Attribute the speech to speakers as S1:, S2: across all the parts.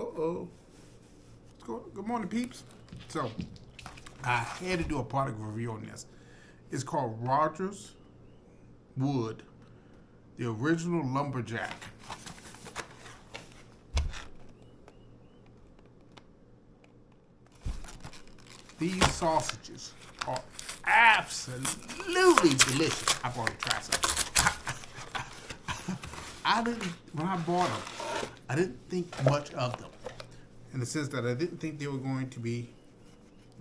S1: Uh-oh. Good morning, peeps. So, I had to do a product review on this. It's called Rogers Wood, the original lumberjack. These sausages are absolutely delicious. I've already tried some. When I bought them, I didn't think much of them, in the sense that I didn't think they were going to be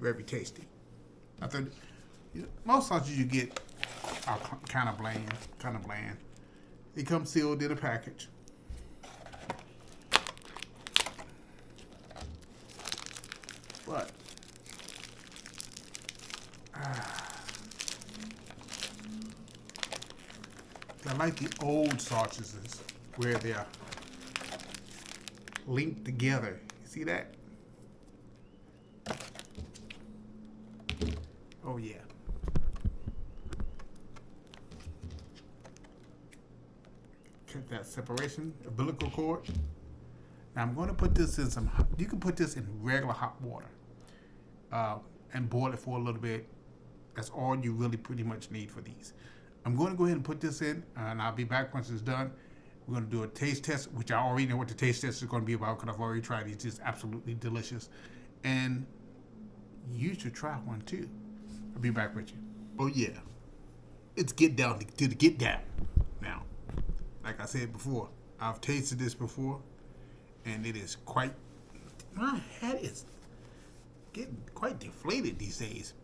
S1: very tasty. I thought, most sausages you get are kind of bland. They come sealed in a package. But I like the old sausages where they're linked together. You see that? Oh yeah. Cut that separation, umbilical cord. Now I'm going to put this in some, you can put this in regular hot water and boil it for a little bit. That's all you really pretty much need for these. I'm going to go ahead and put this in, and I'll be back once it's done. We're going to do a taste test, which I already know what the taste test is going to be about because I've already tried it. It's just absolutely delicious. And you should try one too. I'll be back with you. Oh yeah. It's get down to the get down. Now, like I said before, I've tasted this before, and it is quite, my head is getting quite deflated these days.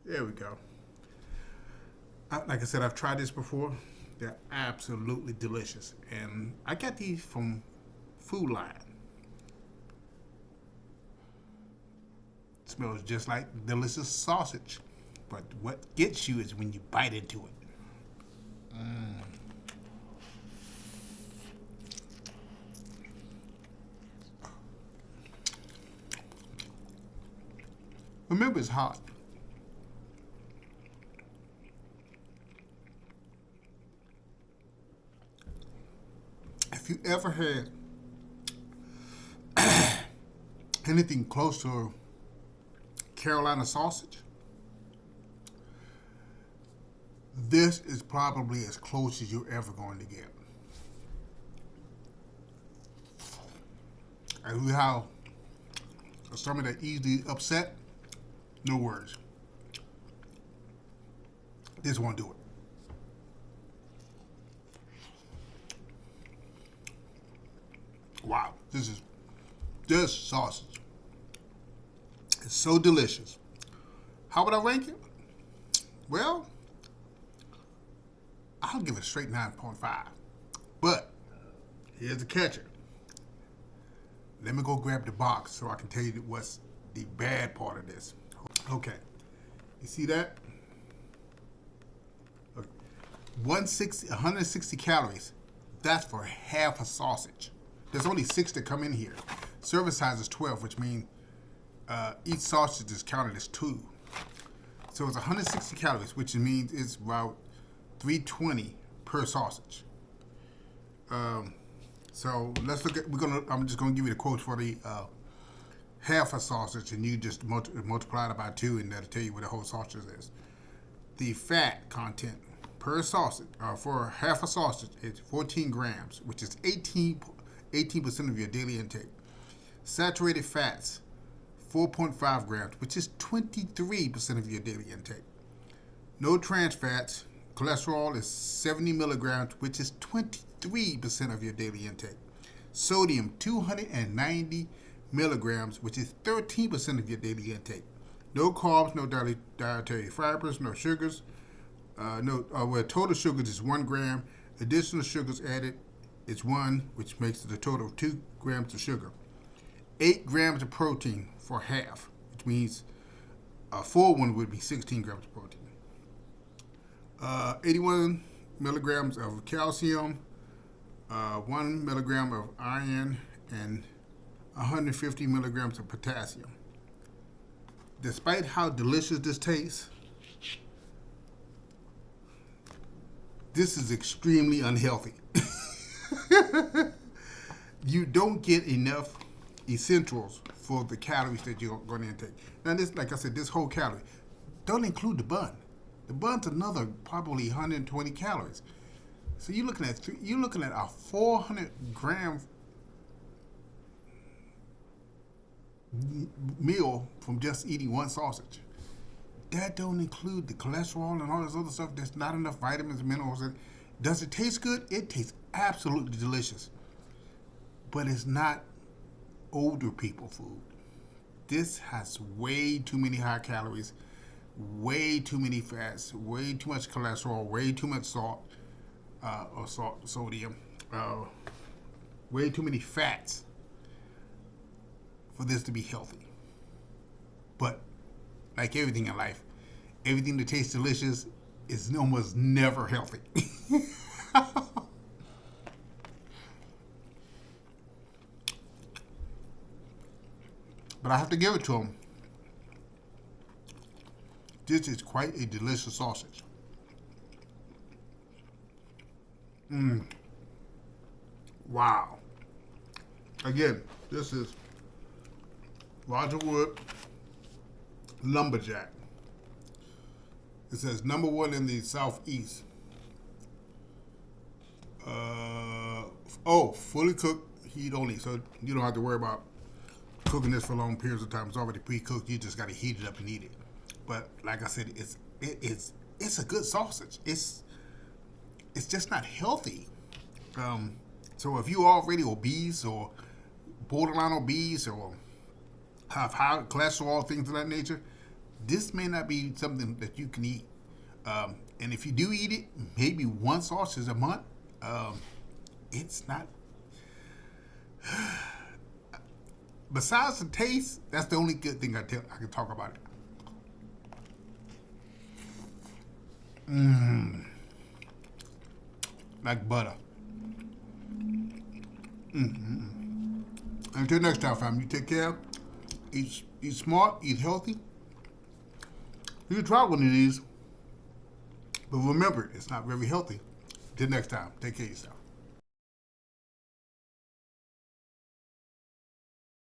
S1: There we go. Like I said, I've tried this before. They're absolutely delicious. And I got these from Food Line. It smells just like delicious sausage. But what gets you is when you bite into it. Remember, it's hot. If you ever had anything close to Carolina sausage, this is probably as close as you're ever going to get. And we have a stomach that easily upset, no worries. This won't do it. Wow, this sausage is so delicious. How would I rank it? Well, I'll give it a straight 9.5. But here's the catcher. Let me go grab the box so I can tell you what's the bad part of this. Okay, you see that? Look, 160 calories. That's for half a sausage. There's only 6 that come in here. Serving size is 12, which means each sausage is counted as 2. So it's 160 calories, which means it's about 320 per sausage. So let's look at. I'm just gonna give you the quotes for the half a sausage, and you just multiply it by 2, and that'll tell you what the whole sausage is. The fat content per sausage for half a sausage is 14 grams, which is 18% of your daily intake. Saturated fats, 4.5 grams, which is 23% of your daily intake. No trans fats, cholesterol is 70 milligrams, which is 23% of your daily intake. Sodium, 290 milligrams, which is 13% of your daily intake. No carbs, no dietary fibers, no sugars. Where total sugars is 1 gram. Additional sugars added is 1, which makes it a total of 2 grams of sugar. 8 grams of protein for half, which means a full one would be 16 grams of protein. 81 milligrams of calcium, 1 milligram of iron, and 150 milligrams of potassium. Despite how delicious this tastes, this is extremely unhealthy. You don't get enough essentials for the calories that you're going to intake. Now, this, like I said, this whole calorie don't include the bun. The bun's another probably 120 calories. So you're looking at a 400-gram meal from just eating one sausage. That don't include the cholesterol and all this other stuff. There's not enough vitamins and minerals in it. Does it taste good? It tastes absolutely delicious. But it's not older people food. This has way too many high calories, way too many fats, way too much cholesterol, way too much salt, sodium, way too many fats for this to be healthy. But like everything in life, everything that tastes delicious is almost never healthy. But I have to give it to them. This is quite a delicious sausage. Wow. Again, this is Roger Wood Lumberjack. It says #1 in the Southeast. Fully cooked, heat only, so you don't have to worry about cooking this for long periods of time. It's already pre-cooked. You just got to heat it up and eat it. But like I said, it's a good sausage. It's just not healthy. So if you're already obese or borderline obese or have high cholesterol, things of that nature, this may not be something that you can eat. And if you do eat it, maybe one sausage a month. It's not. Besides the taste, that's the only good thing I can talk about it. Like butter. Until next time, fam. You take care. Eat smart. Eat healthy. You can try one of these, but remember, it's not very healthy. Till next time, take care of yourself.